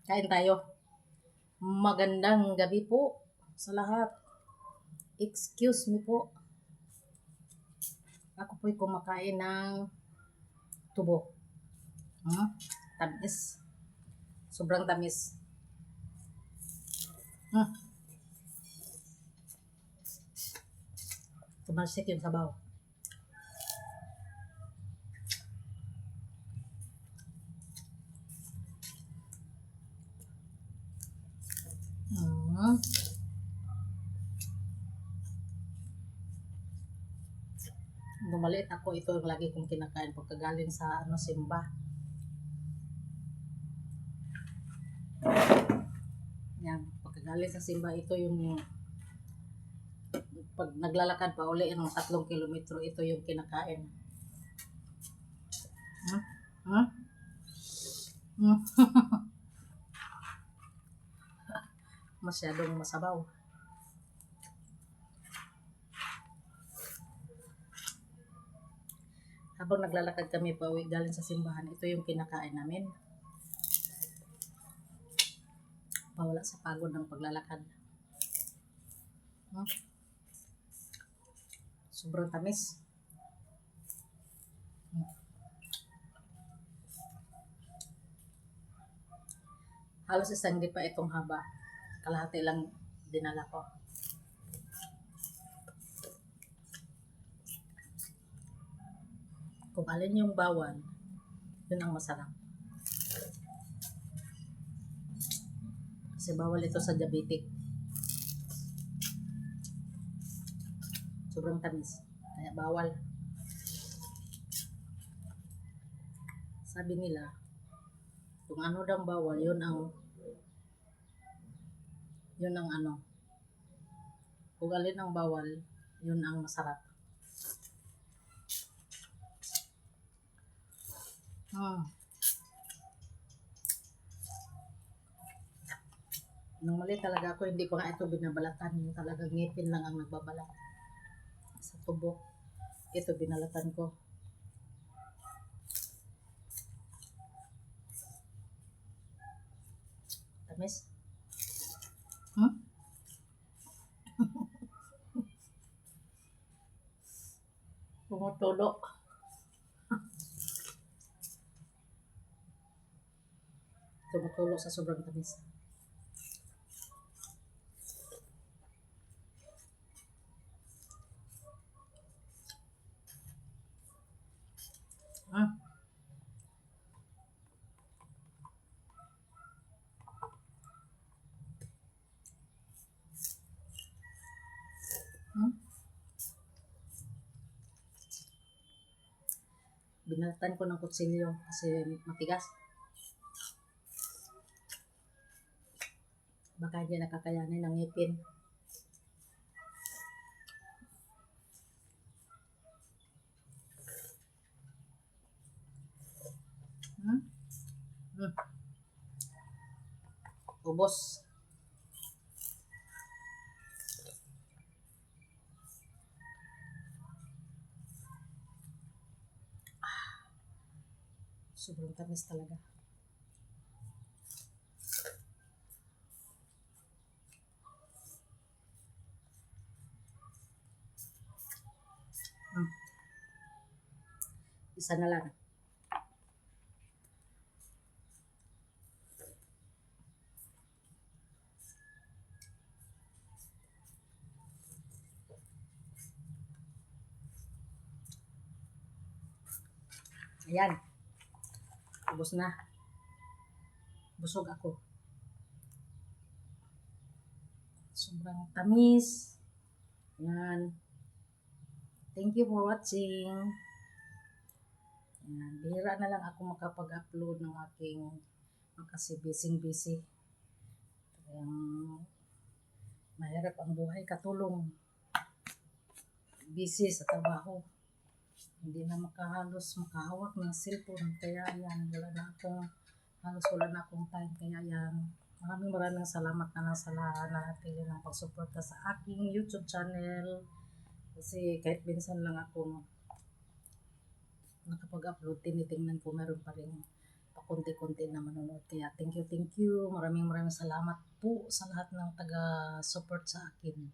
Kain tayo. Magandang gabi po sa lahat. Excuse me po. Ako po'y kumakain ng tubo. Tamis. Sobrang tamis. Tumalsik yung sabaw. Nung maliit ako, ito yung lagi kong kinakain pagkagaling sa simba. Yan, pagkagaling sa simba, ito yung pag naglalakad pa uli ng 3 kilometro, ito yung kinakain. Masyadong masabaw. Habang naglalakad kami pa uwi galing sa simbahan, ito yung kinakain namin. Pawala sa pagod ng paglalakad. Sobrang tamis. Halos isang di pa itong haba. Kalahati lang dinala ko. Kung alin yung bawal, yun ang masarap. Kasi bawal ito sa diabetic. Sobrang tamis. Kaya bawal. Sabi nila, kung ano daw bawal, yun ang ano. Kung alin ang bawal, yun ang masarap. Nung mali talaga ako, hindi ko nga ito binabalatan. Yung talagang ngipin lang ang nagbabalat. Sa tubo, ito binalatan ko. Tamis? Tumutulo. Tumutulo sa sobrang tamis. Binalatan ko ng kutsilyo kasi matigas. Baka hindi nakakayanin ng ngipin. Ubos. Sobrang tamis talaga. Isa na lang. Ayan. Ubos na. Busog ako. Sobrang tamis. Ayan. Thank you for watching. Ayan. Bihira na lang ako makapag-upload ng aking kasi busy. Mahirap ang buhay katulong. Busy sa trabaho. Hindi na halos makahawak ng cellphone. Kaya yan, halos wala na akong time. Kaya yan, maraming salamat na lang sa lahat na natili ng pagsuporta sa aking YouTube channel. Kasi kahit minsan lang akong nakapag-upload, tinitingnan ko meron pa rin pakunti-kunti na manonood. Kaya thank you. Maraming salamat po sa lahat ng taga-support sa akin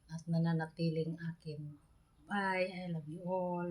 at nananatiling akin. Bye. I love you all.